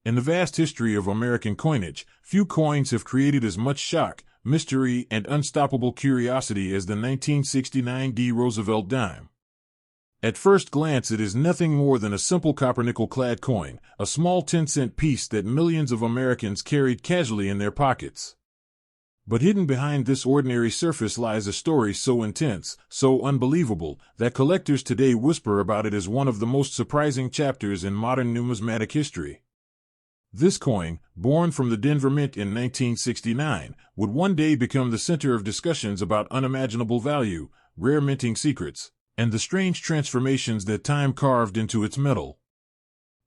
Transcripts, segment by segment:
In the vast history of American coinage, few coins have created as much shock, mystery, and unstoppable curiosity as the 1969 Roosevelt Dime. At first glance, it is nothing more than a simple copper-nickel clad coin, a small 10-cent piece that millions of Americans carried casually in their pockets. But hidden behind this ordinary surface lies a story so intense, so unbelievable, that collectors today whisper about it as one of the most surprising chapters in modern numismatic history. This coin, born from the Denver Mint in 1969, would one day become the center of discussions about unimaginable value, rare minting secrets, and the strange transformations that time carved into its metal.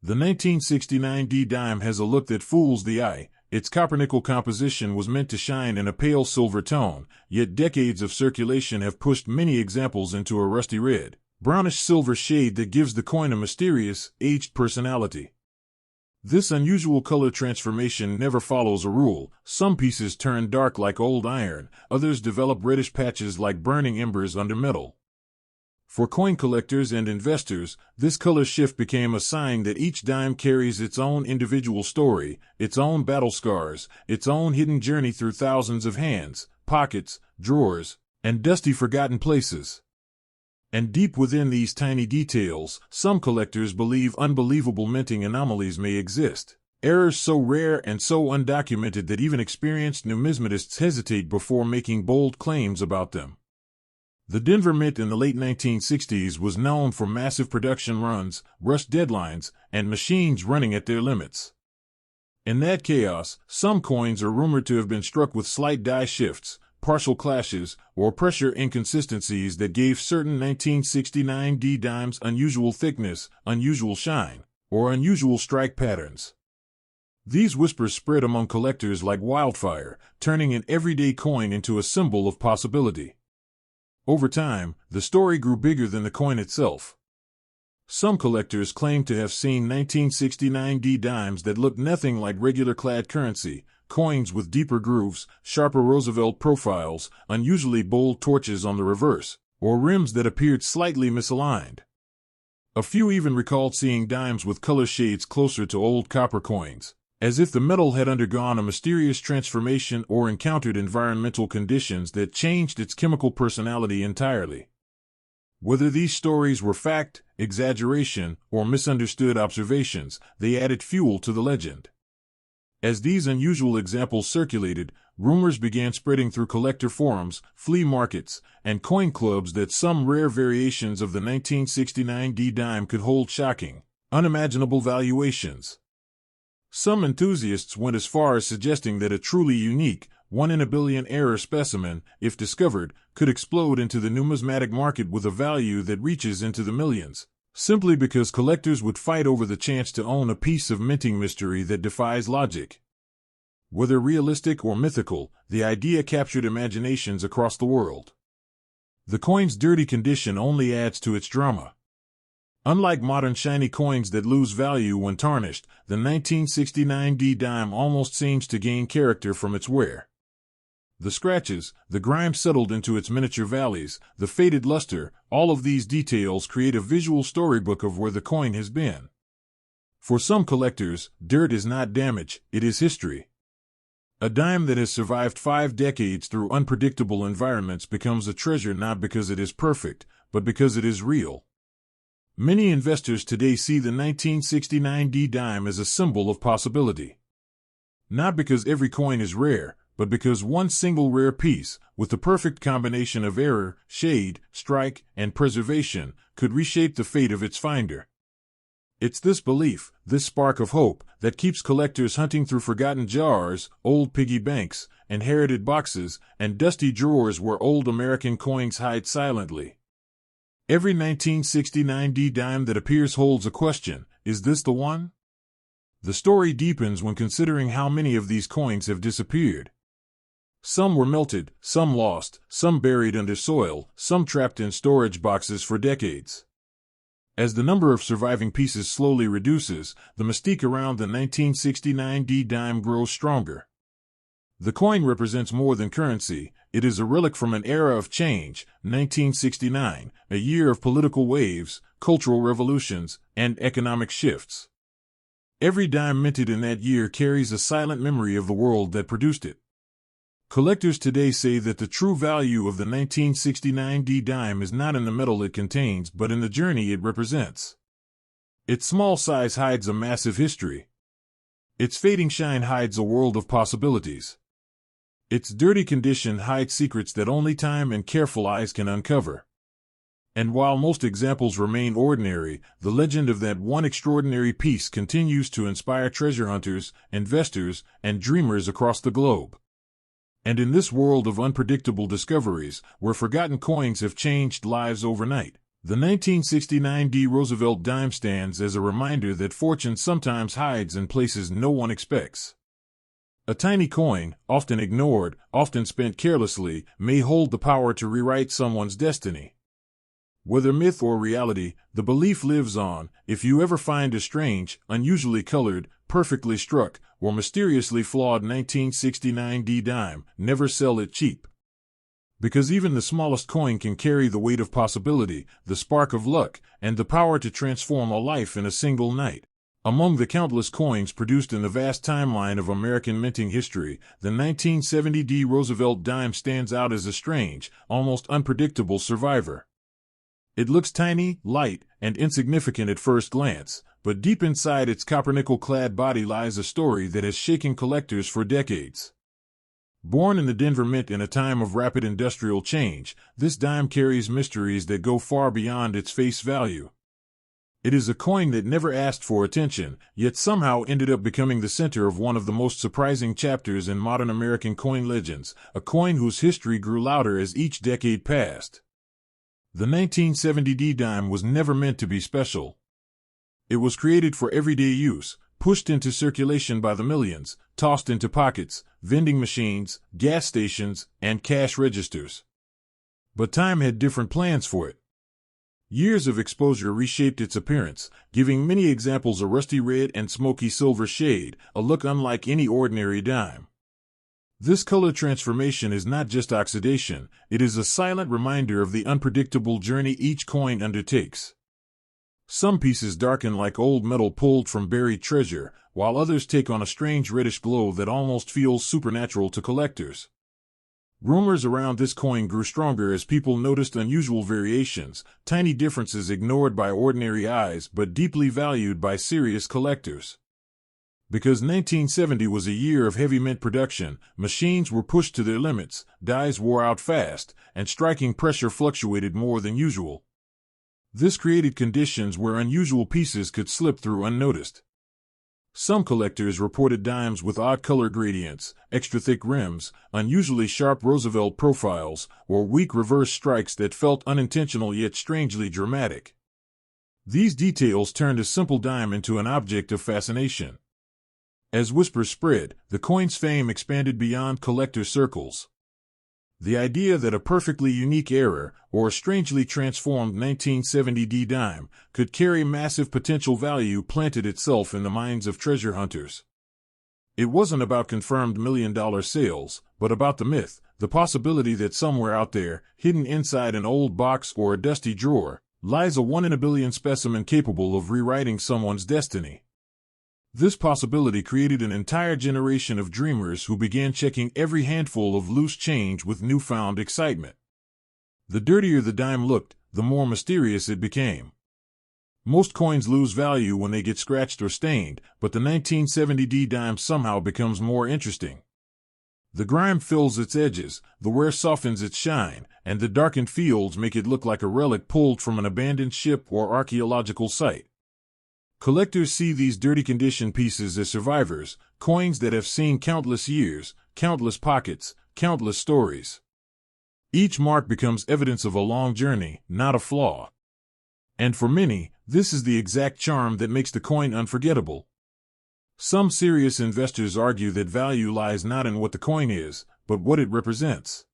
The 1969 dime has a look that fools the eye. Its copper-nickel composition was meant to shine in a pale silver tone, yet decades of circulation have pushed many examples into a rusty red, brownish-silver shade that gives the coin a mysterious, aged personality. This unusual color transformation never follows a rule. Some pieces turn dark like old iron, others develop reddish patches like burning embers under metal. For coin collectors and investors, this color shift became a sign that each dime carries its own individual story, its own battle scars, its own hidden journey through thousands of hands, pockets, drawers, and dusty forgotten places. And deep within these tiny details, some collectors believe unbelievable minting anomalies may exist. Errors so rare and so undocumented that even experienced numismatists hesitate before making bold claims about them. The Denver Mint in the late 1960s was known for massive production runs, rushed deadlines, and machines running at their limits. In that chaos, some coins are rumored to have been struck with slight die shifts, partial clashes, or pressure inconsistencies that gave certain 1969 dimes unusual thickness, unusual shine, or unusual strike patterns. These whispers spread among collectors like wildfire, turning an everyday coin into a symbol of possibility. Over time, the story grew bigger than the coin itself. Some collectors claim to have seen 1969 dimes that looked nothing like regular clad currency, coins with deeper grooves, sharper Roosevelt profiles, unusually bold torches on the reverse, or rims that appeared slightly misaligned. A few even recalled seeing dimes with color shades closer to old copper coins, as if the metal had undergone a mysterious transformation or encountered environmental conditions that changed its chemical personality entirely. Whether these stories were fact, exaggeration, or misunderstood observations, they added fuel to the legend. As these unusual examples circulated, rumors began spreading through collector forums, flea markets, and coin clubs that some rare variations of the 1969 dime could hold shocking, unimaginable valuations. Some enthusiasts went as far as suggesting that a truly unique, one-in-a-billion error specimen, if discovered, could explode into the numismatic market with a value that reaches into the millions, simply because collectors would fight over the chance to own a piece of minting mystery that defies logic. Whether realistic or mythical, the idea captured imaginations across the world. The coin's dirty condition only adds to its drama. Unlike modern shiny coins that lose value when tarnished, the 1969 dime almost seems to gain character from its wear. The scratches, the grime settled into its miniature valleys, the faded luster, all of these details create a visual storybook of where the coin has been. For some collectors, dirt is not damage, it is history. A dime that has survived 5 decades through unpredictable environments becomes a treasure not because it is perfect, but because it is real. Many investors today see the 1969 dime as a symbol of possibility. Not because every coin is rare, but because one single rare piece, with the perfect combination of error, shade, strike, and preservation, could reshape the fate of its finder. It's this belief, this spark of hope, that keeps collectors hunting through forgotten jars, old piggy banks, inherited boxes, and dusty drawers where old American coins hide silently. Every 1969 dime that appears holds a question: is this the one? The story deepens when considering how many of these coins have disappeared. Some were melted, some lost, some buried under soil, some trapped in storage boxes for decades. As the number of surviving pieces slowly reduces, the mystique around the 1969 dime grows stronger. The coin represents more than currency. It is a relic from an era of change, 1969, a year of political waves, cultural revolutions, and economic shifts. Every dime minted in that year carries a silent memory of the world that produced it. Collectors today say that the true value of the 1969 D dime is not in the metal it contains, but in the journey it represents. Its small size hides a massive history. Its fading shine hides a world of possibilities. Its dirty condition hides secrets that only time and careful eyes can uncover. And while most examples remain ordinary, the legend of that one extraordinary piece continues to inspire treasure hunters, investors, and dreamers across the globe. And in this world of unpredictable discoveries, where forgotten coins have changed lives overnight, the 1969 D Roosevelt Dime stands as a reminder that fortune sometimes hides in places no one expects. A tiny coin, often ignored, often spent carelessly, may hold the power to rewrite someone's destiny. Whether myth or reality, the belief lives on. If you ever find a strange, unusually colored, perfectly struck, or mysteriously flawed 1969 D dime, never sell it cheap. Because even the smallest coin can carry the weight of possibility, the spark of luck, and the power to transform a life in a single night. Among the countless coins produced in the vast timeline of American minting history, the 1970 D Roosevelt dime stands out as a strange, almost unpredictable survivor. It looks tiny, light, and insignificant at first glance, but deep inside its copper-nickel-clad body lies a story that has shaken collectors for decades. Born in the Denver Mint in a time of rapid industrial change, this dime carries mysteries that go far beyond its face value. It is a coin that never asked for attention, yet somehow ended up becoming the center of one of the most surprising chapters in modern American coin legends, a coin whose history grew louder as each decade passed. The 1970 D dime was never meant to be special. It was created for everyday use, pushed into circulation by the millions, tossed into pockets, vending machines, gas stations, and cash registers. But time had different plans for it. Years of exposure reshaped its appearance, giving many examples a rusty red and smoky silver shade, a look unlike any ordinary dime. This color transformation is not just oxidation, it is a silent reminder of the unpredictable journey each coin undertakes. Some pieces darken like old metal pulled from buried treasure, while others take on a strange reddish glow that almost feels supernatural to collectors. Rumors around this coin grew stronger as people noticed unusual variations, tiny differences ignored by ordinary eyes but deeply valued by serious collectors. Because 1970 was a year of heavy mint production, machines were pushed to their limits, dies wore out fast, and striking pressure fluctuated more than usual. This created conditions where unusual pieces could slip through unnoticed. Some collectors reported dimes with odd color gradients, extra thick rims, unusually sharp Roosevelt profiles, or weak reverse strikes that felt unintentional yet strangely dramatic. These details turned a simple dime into an object of fascination. As whispers spread, the coin's fame expanded beyond collector circles. The idea that a perfectly unique error, or a strangely transformed 1970 D dime, could carry massive potential value planted itself in the minds of treasure hunters. It wasn't about confirmed million-dollar sales, but about the myth, the possibility that somewhere out there, hidden inside an old box or a dusty drawer, lies a one-in-a-billion specimen capable of rewriting someone's destiny. This possibility created an entire generation of dreamers who began checking every handful of loose change with newfound excitement. The dirtier the dime looked, the more mysterious it became. Most coins lose value when they get scratched or stained, but the 1970 D dime somehow becomes more interesting. The grime fills its edges, the wear softens its shine, and the darkened fields make it look like a relic pulled from an abandoned ship or archaeological site. Collectors see these dirty condition pieces as survivors, coins that have seen countless years, countless pockets, countless stories. Each mark becomes evidence of a long journey, not a flaw. And for many, this is the exact charm that makes the coin unforgettable. Some serious investors argue that value lies not in what the coin is, but what it represents.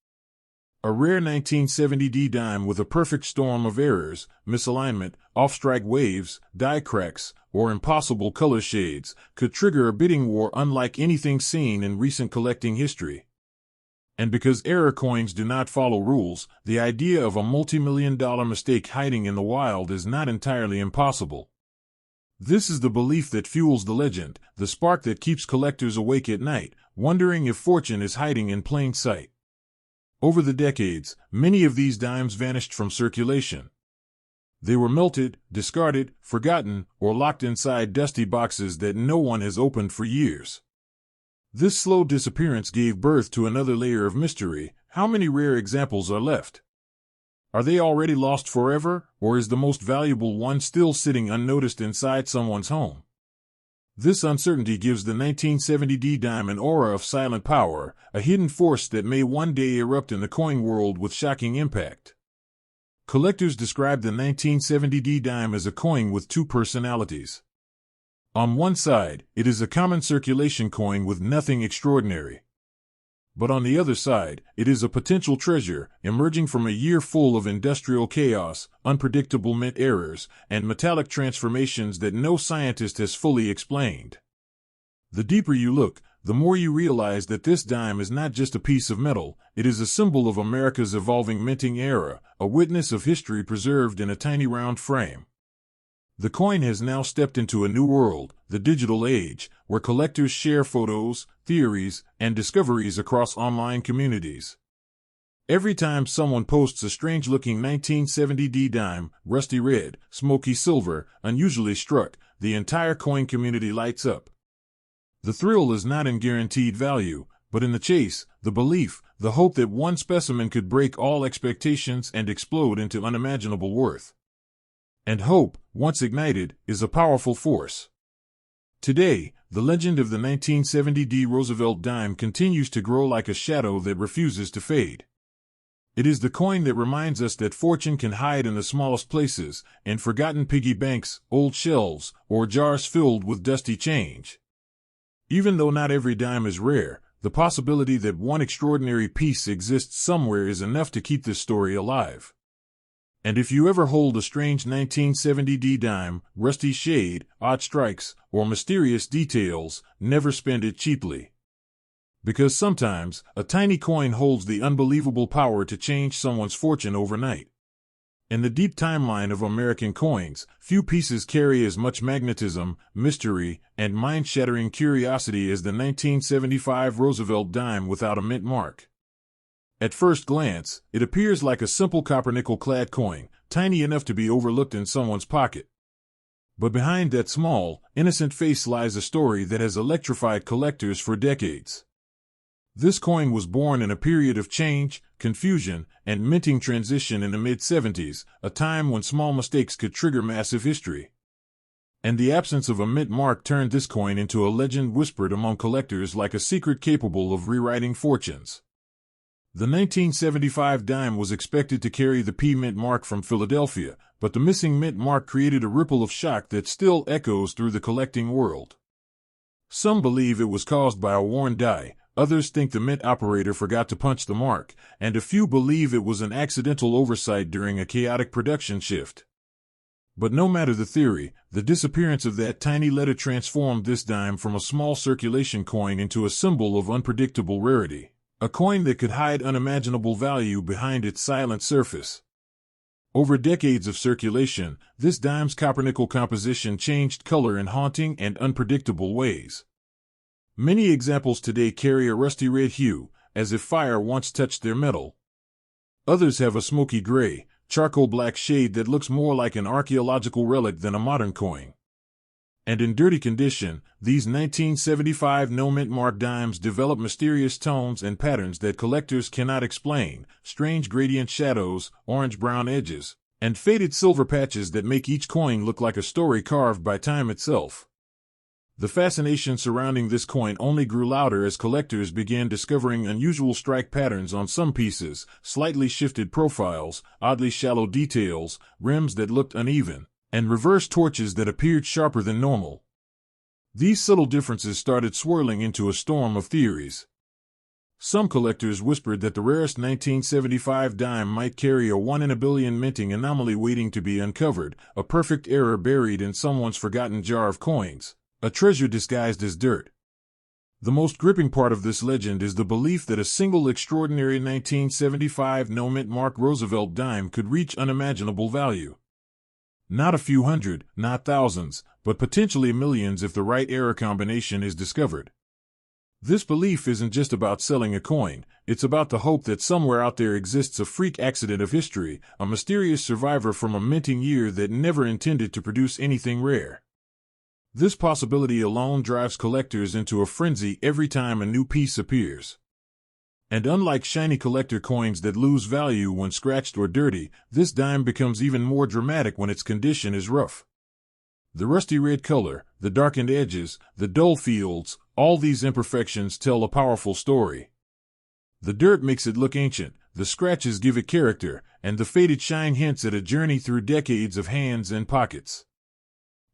A rare 1970 D dime with a perfect storm of errors, misalignment, off-strike waves, die cracks, or impossible color shades could trigger a bidding war unlike anything seen in recent collecting history. And because error coins do not follow rules, the idea of a multi-million-dollar mistake hiding in the wild is not entirely impossible. This is the belief that fuels the legend, the spark that keeps collectors awake at night, wondering if fortune is hiding in plain sight. Over the decades, many of these dimes vanished from circulation. They were melted, discarded, forgotten, or locked inside dusty boxes that no one has opened for years. This slow disappearance gave birth to another layer of mystery. How many rare examples are left? Are they already lost forever, or is the most valuable one still sitting unnoticed inside someone's home? This uncertainty gives the 1970 dime an aura of silent power, a hidden force that may one day erupt in the coin world with shocking impact. Collectors describe the 1970 dime as a coin with two personalities. On one side, it is a common circulation coin with nothing extraordinary. But on the other side, it is a potential treasure, emerging from a year full of industrial chaos, unpredictable mint errors, and metallic transformations that no scientist has fully explained. The deeper you look, the more you realize that this dime is not just a piece of metal, it is a symbol of America's evolving minting era, a witness of history preserved in a tiny round frame. The coin has now stepped into a new world, the digital age, where collectors share photos, theories, and discoveries across online communities. Every time someone posts a strange-looking 1970 dime, rusty red, smoky silver, unusually struck, the entire coin community lights up. The thrill is not in guaranteed value, but in the chase, the belief, the hope that one specimen could break all expectations and explode into unimaginable worth. And hope, once ignited, is a powerful force. Today, the legend of the 1970 Roosevelt dime continues to grow like a shadow that refuses to fade. It is the coin that reminds us that fortune can hide in the smallest places, in forgotten piggy banks, old shelves, or jars filled with dusty change. Even though not every dime is rare, the possibility that one extraordinary piece exists somewhere is enough to keep this story alive. And if you ever hold a strange 1970 dime, rusty shade, odd strikes, or mysterious details, never spend it cheaply. Because sometimes, a tiny coin holds the unbelievable power to change someone's fortune overnight. In the deep timeline of American coins, few pieces carry as much magnetism, mystery, and mind-shattering curiosity as the 1975 Roosevelt dime without a mint mark. At first glance, it appears like a simple copper-nickel clad coin, tiny enough to be overlooked in someone's pocket. But behind that small, innocent face lies a story that has electrified collectors for decades. This coin was born in a period of change, confusion, and minting transition in the mid-70s, a time when small mistakes could trigger massive history. And the absence of a mint mark turned this coin into a legend whispered among collectors like a secret capable of rewriting fortunes. The 1975 dime was expected to carry the P mint mark from Philadelphia, but the missing mint mark created a ripple of shock that still echoes through the collecting world. Some believe it was caused by a worn die, others think the mint operator forgot to punch the mark, and a few believe it was an accidental oversight during a chaotic production shift. But no matter the theory, the disappearance of that tiny letter transformed this dime from a small circulation coin into a symbol of unpredictable rarity. A coin that could hide unimaginable value behind its silent surface. Over decades of circulation, this dime's copper-nickel composition changed color in haunting and unpredictable ways. Many examples today carry a rusty red hue, as if fire once touched their metal. Others have a smoky gray, charcoal black shade that looks more like an archaeological relic than a modern coin. And in dirty condition, these 1975 no-mint mark dimes develop mysterious tones and patterns that collectors cannot explain, strange gradient shadows, orange-brown edges, and faded silver patches that make each coin look like a story carved by time itself. The fascination surrounding this coin only grew louder as collectors began discovering unusual strike patterns on some pieces, slightly shifted profiles, oddly shallow details, rims that looked uneven, and reverse torches that appeared sharper than normal. These subtle differences started swirling into a storm of theories. Some collectors whispered that the rarest 1975 dime might carry a 1 in a billion minting anomaly waiting to be uncovered, a perfect error buried in someone's forgotten jar of coins, a treasure disguised as dirt. The most gripping part of this legend is the belief that a single extraordinary 1975 no-mint mark Roosevelt dime could reach unimaginable value. Not a few hundred, not thousands, but potentially millions if the right error combination is discovered. This belief isn't just about selling a coin, it's about the hope that somewhere out there exists a freak accident of history, a mysterious survivor from a minting year that never intended to produce anything rare. This possibility alone drives collectors into a frenzy every time a new piece appears. And unlike shiny collector coins that lose value when scratched or dirty, this dime becomes even more dramatic when its condition is rough. The rusty red color, the darkened edges, the dull fields, all these imperfections tell a powerful story. The dirt makes it look ancient, the scratches give it character, and the faded shine hints at a journey through decades of hands and pockets.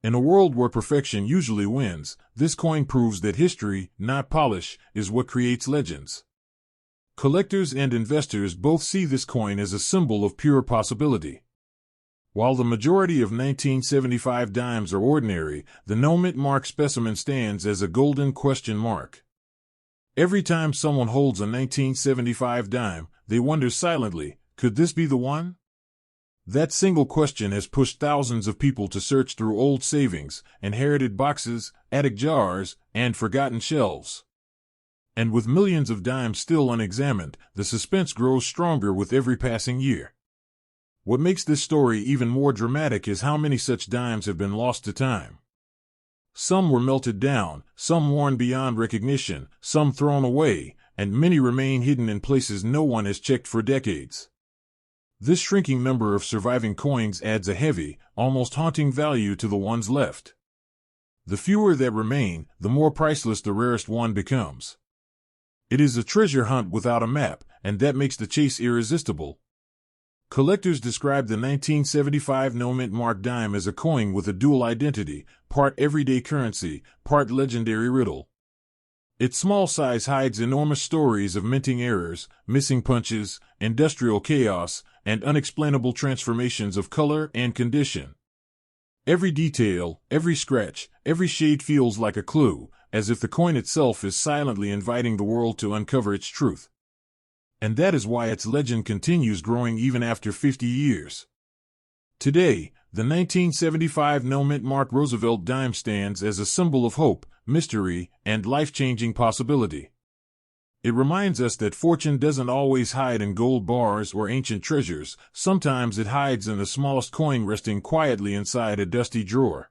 In a world where perfection usually wins, this coin proves that history, not polish, is what creates legends. Collectors and investors both see this coin as a symbol of pure possibility. While the majority of 1975 dimes are ordinary, the no mint mark specimen stands as a golden question mark. Every time someone holds a 1975 dime, they wonder silently, could this be the one? That single question has pushed thousands of people to search through old savings, inherited boxes, attic jars, and forgotten shelves. And with millions of dimes still unexamined, the suspense grows stronger with every passing year. What makes this story even more dramatic is how many such dimes have been lost to time. Some were melted down, some worn beyond recognition, some thrown away, and many remain hidden in places no one has checked for decades. This shrinking number of surviving coins adds a heavy, almost haunting value to the ones left. The fewer that remain, the more priceless the rarest one becomes. It is a treasure hunt without a map, and that makes the chase irresistible. Collectors describe the 1975 no mint mark dime as a coin with a dual identity, part everyday currency, part legendary riddle. Its small size hides enormous stories of minting errors, missing punches, industrial chaos, and unexplainable transformations of color and condition. Every detail, every scratch, every shade feels like a clue, as if the coin itself is silently inviting the world to uncover its truth. And that is why its legend continues growing even after 50 years. Today, the 1975 no mint mark Roosevelt Dimes stands as a symbol of hope, mystery, and life-changing possibility. It reminds us that fortune doesn't always hide in gold bars or ancient treasures, sometimes it hides in the smallest coin resting quietly inside a dusty drawer.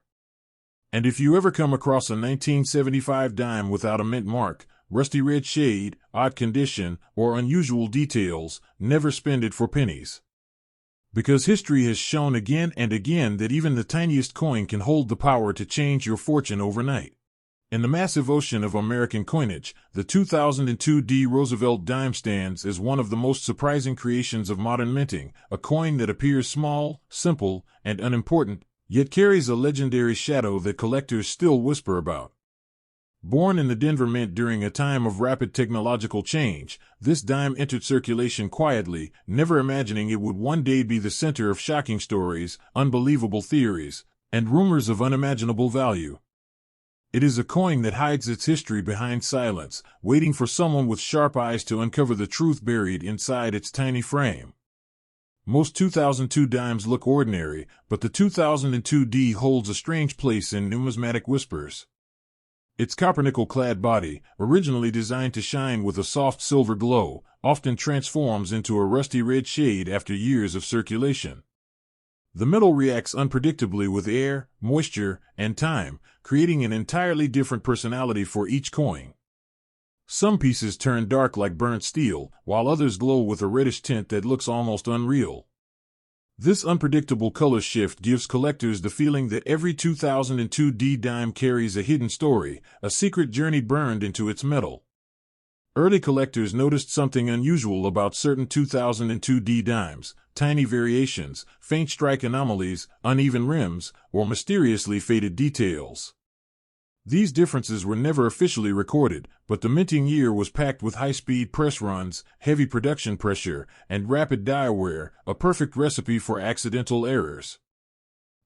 And if you ever come across a 1975 dime without a mint mark, rusty red shade, odd condition, or unusual details, never spend it for pennies. Because history has shown again and again that even the tiniest coin can hold the power to change your fortune overnight. In the massive ocean of American coinage, the 2002 Roosevelt Dime stands as one of the most surprising creations of modern minting, a coin that appears small, simple, and unimportant, yet carries a legendary shadow that collectors still whisper about. Born in the Denver Mint during a time of rapid technological change, this dime entered circulation quietly, never imagining it would one day be the center of shocking stories, unbelievable theories, and rumors of unimaginable value. It is a coin that hides its history behind silence, waiting for someone with sharp eyes to uncover the truth buried inside its tiny frame. Most 2002 dimes look ordinary, but the 2002 D holds a strange place in numismatic whispers. Its copper-nickel clad body, originally designed to shine with a soft silver glow, often transforms into a rusty red shade after years of circulation. The metal reacts unpredictably with air, moisture, and time, creating an entirely different personality for each coin. Some pieces turn dark like burnt steel, while others glow with a reddish tint that looks almost unreal. This unpredictable color shift gives collectors the feeling that every 2002 D dime carries a hidden story, a secret journey burned into its metal. Early collectors noticed something unusual about certain 2002 D dimes: tiny variations, faint strike anomalies, uneven rims, or mysteriously faded details. These differences were never officially recorded, but the minting year was packed with high-speed press runs, heavy production pressure, and rapid die wear, a perfect recipe for accidental errors.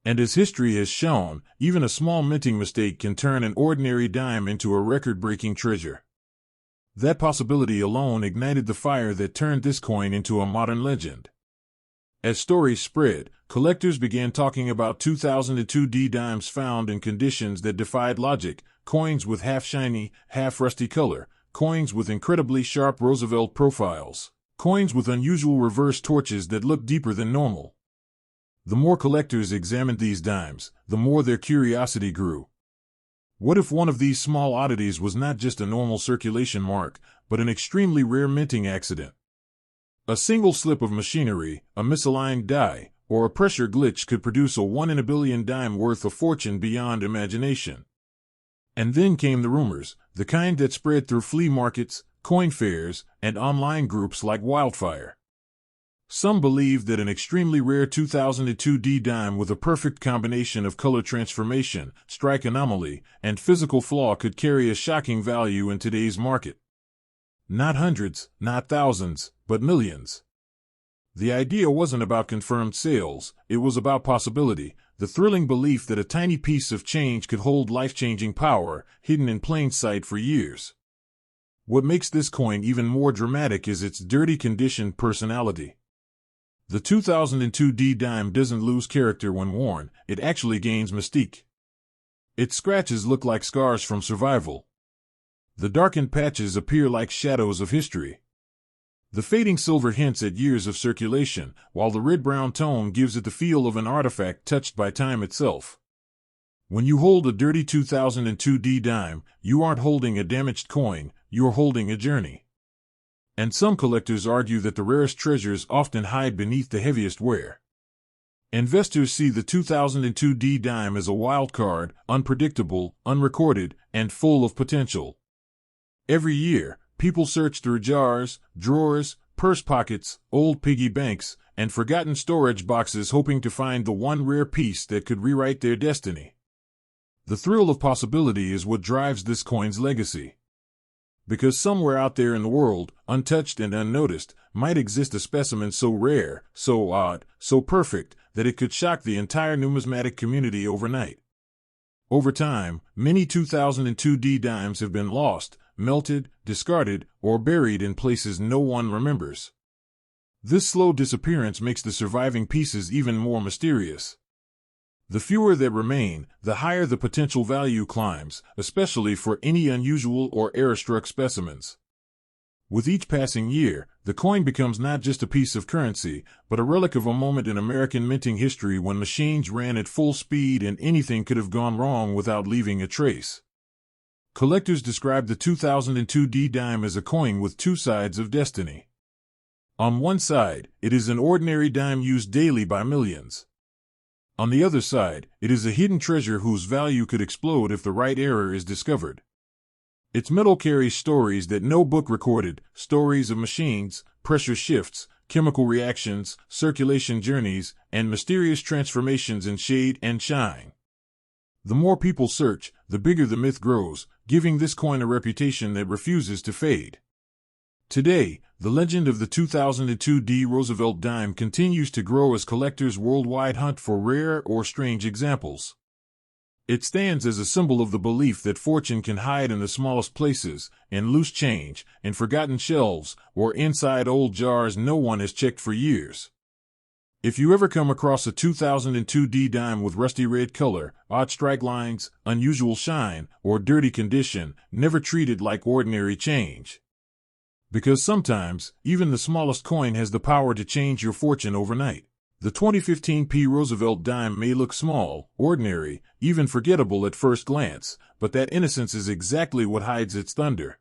And as history has shown, even a small minting mistake can turn an ordinary dime into a record-breaking treasure. That possibility alone ignited the fire that turned this coin into a modern legend. As stories spread, collectors began talking about 2002 D dimes found in conditions that defied logic, coins with half-shiny, half-rusty color, coins with incredibly sharp Roosevelt profiles, coins with unusual reverse torches that looked deeper than normal. The more collectors examined these dimes, the more their curiosity grew. What if one of these small oddities was not just a normal circulation mark, but an extremely rare minting accident? A single slip of machinery, a misaligned die, or a pressure glitch could produce a 1 in a billion dime worth of fortune beyond imagination. And then came the rumors, the kind that spread through flea markets, coin fairs, and online groups like wildfire. Some believed that an extremely rare 2002 D dime with a perfect combination of color transformation, strike anomaly, and physical flaw could carry a shocking value in today's market. Not hundreds, not thousands, but millions. The idea wasn't about confirmed sales, it was about possibility, the thrilling belief that a tiny piece of change could hold life-changing power, hidden in plain sight for years. What makes this coin even more dramatic is its dirty condition personality. The 2002 D dime doesn't lose character when worn, it actually gains mystique. Its scratches look like scars from survival. The darkened patches appear like shadows of history. The fading silver hints at years of circulation, while the red-brown tone gives it the feel of an artifact touched by time itself. When you hold a dirty 2002 D dime, you aren't holding a damaged coin, you're holding a journey. And some collectors argue that the rarest treasures often hide beneath the heaviest wear. Investors see the 2002 D dime as a wild card, unpredictable, unrecorded, and full of potential. Every year, people search through jars, drawers, purse pockets, old piggy banks, and forgotten storage boxes hoping to find the one rare piece that could rewrite their destiny. The thrill of possibility is what drives this coin's legacy. Because somewhere out there in the world, untouched and unnoticed, might exist a specimen so rare, so odd, so perfect, that it could shock the entire numismatic community overnight. Over time, many 2002 D dimes have been lost, melted, discarded, or buried in places no one remembers. This slow disappearance makes the surviving pieces even more mysterious. The fewer that remain, the higher the potential value climbs, especially for any unusual or error-struck specimens. With each passing year, the coin becomes not just a piece of currency, but a relic of a moment in American minting history when machines ran at full speed and anything could have gone wrong without leaving a trace. Collectors describe the 2002 D dime as a coin with two sides of destiny. On one side, it is an ordinary dime used daily by millions. On the other side, it is a hidden treasure whose value could explode if the right error is discovered. Its metal carries stories that no book recorded, stories of machines, pressure shifts, chemical reactions, circulation journeys, and mysterious transformations in shade and shine. The more people search, the bigger the myth grows, giving this coin a reputation that refuses to fade. Today, the legend of the 2002 D Roosevelt dime continues to grow as collectors worldwide hunt for rare or strange examples. It stands as a symbol of the belief that fortune can hide in the smallest places, in loose change, in forgotten shelves, or inside old jars no one has checked for years. If you ever come across a 2002 D dime with rusty red color, odd strike lines, unusual shine, or dirty condition, never treat it like ordinary change. Because sometimes, even the smallest coin has the power to change your fortune overnight. The 2015 P. Roosevelt dime may look small, ordinary, even forgettable at first glance, but that innocence is exactly what hides its thunder.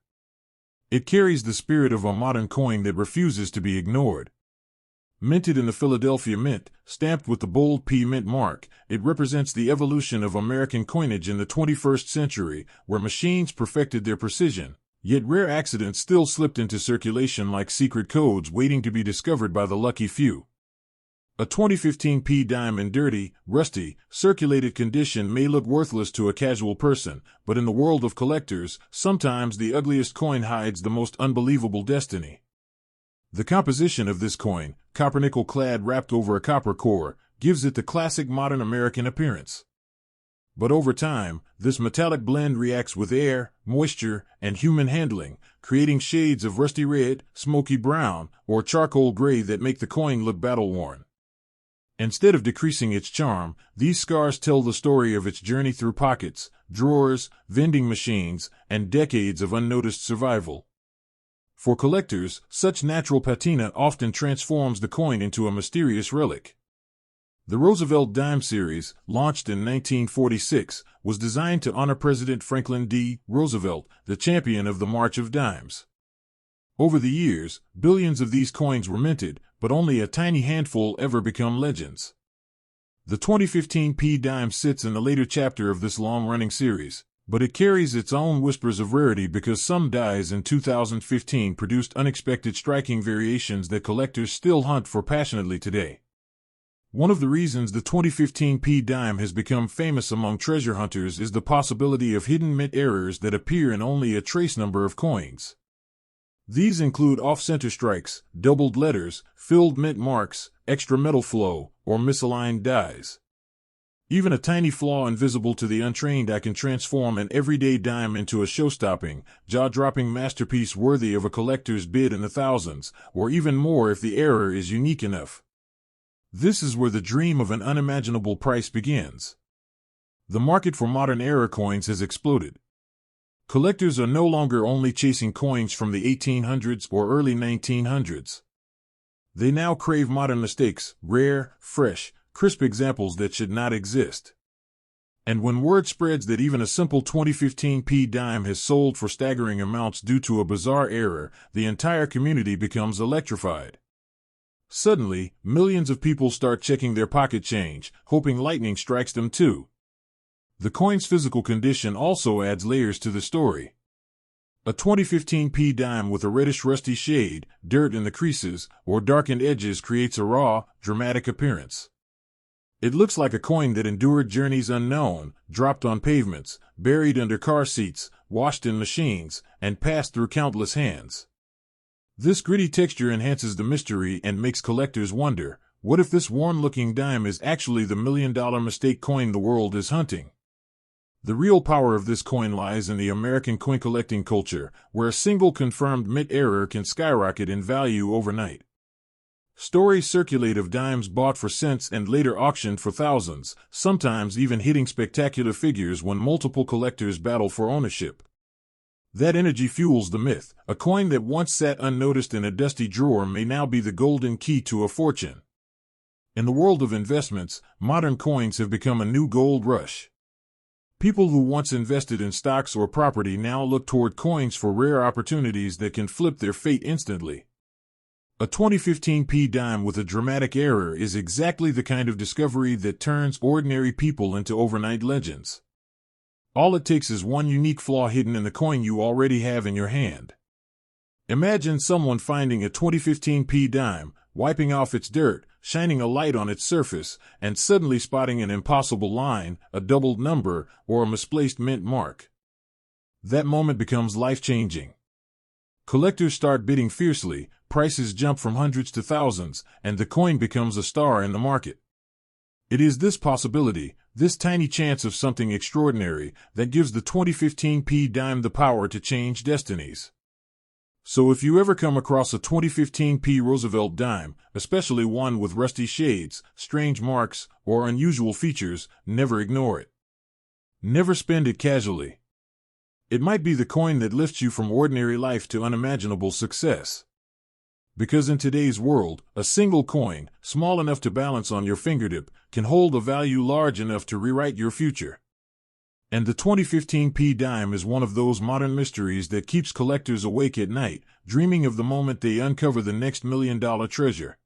It carries the spirit of a modern coin that refuses to be ignored. Minted in the Philadelphia Mint, stamped with the bold P Mint mark, it represents the evolution of American coinage in the 21st century, where machines perfected their precision, yet rare accidents still slipped into circulation like secret codes waiting to be discovered by the lucky few. A 2015 P dime in dirty, rusty, circulated condition may look worthless to a casual person, but in the world of collectors, sometimes the ugliest coin hides the most unbelievable destiny. The composition of this coin, copper-nickel clad wrapped over a copper core, gives it the classic modern American appearance. But over time, this metallic blend reacts with air, moisture, and human handling, creating shades of rusty red, smoky brown, or charcoal gray that make the coin look battle-worn. Instead of decreasing its charm, these scars tell the story of its journey through pockets, drawers, vending machines, and decades of unnoticed survival. For collectors, such natural patina often transforms the coin into a mysterious relic. The Roosevelt Dimes series, launched in 1946, was designed to honor President Franklin D. Roosevelt, the champion of the March of Dimes. Over the years, billions of these coins were minted, but only a tiny handful ever become legends. The 2015 P dime sits in the later chapter of this long-running series, but it carries its own whispers of rarity because some dies in 2015 produced unexpected striking variations that collectors still hunt for passionately today. One of the reasons the 2015 P dime has become famous among treasure hunters is the possibility of hidden mint errors that appear in only a trace number of coins. These include off-center strikes, doubled letters, filled mint marks, extra metal flow, or misaligned dies. Even a tiny flaw invisible to the untrained eye can transform an everyday dime into a show-stopping, jaw-dropping masterpiece worthy of a collector's bid in the thousands, or even more if the error is unique enough. This is where the dream of an unimaginable price begins. The market for modern era coins has exploded. Collectors are no longer only chasing coins from the 1800s or early 1900s. They now crave modern mistakes, rare, fresh, crisp examples that should not exist. And when word spreads that even a simple 2015 P dime has sold for staggering amounts due to a bizarre error, the entire community becomes electrified. Suddenly, millions of people start checking their pocket change, hoping lightning strikes them too. The coin's physical condition also adds layers to the story. A 2015 P dime with a reddish rusty shade, dirt in the creases, or darkened edges creates a raw, dramatic appearance. It looks like a coin that endured journeys unknown, dropped on pavements, buried under car seats, washed in machines, and passed through countless hands. This gritty texture enhances the mystery and makes collectors wonder, what if this worn-looking dime is actually the million-dollar mistake coin the world is hunting? The real power of this coin lies in the American coin collecting culture, where a single confirmed mint error can skyrocket in value overnight. Stories circulate of dimes bought for cents and later auctioned for thousands, sometimes even hitting spectacular figures when multiple collectors battle for ownership. That energy fuels the myth. A coin that once sat unnoticed in a dusty drawer may now be the golden key to a fortune. In the world of investments, modern coins have become a new gold rush. People who once invested in stocks or property now look toward coins for rare opportunities that can flip their fate instantly. A 2015 P dime with a dramatic error is exactly the kind of discovery that turns ordinary people into overnight legends. All it takes is one unique flaw hidden in the coin you already have in your hand. Imagine someone finding a 2015 P dime, wiping off its dirt, shining a light on its surface, and suddenly spotting an impossible line, a doubled number, or a misplaced mint mark. That moment becomes life-changing. Collectors start bidding fiercely, prices jump from hundreds to thousands, and the coin becomes a star in the market. It is this possibility, this tiny chance of something extraordinary, that gives the 2015 P dime the power to change destinies. So if you ever come across a 2015 P Roosevelt dime, especially one with rusty shades, strange marks, or unusual features, never ignore it. Never spend it casually. It might be the coin that lifts you from ordinary life to unimaginable success. Because in today's world, a single coin, small enough to balance on your fingertip, can hold a value large enough to rewrite your future. And the 2015 P dime is one of those modern mysteries that keeps collectors awake at night, dreaming of the moment they uncover the next $1 million treasure.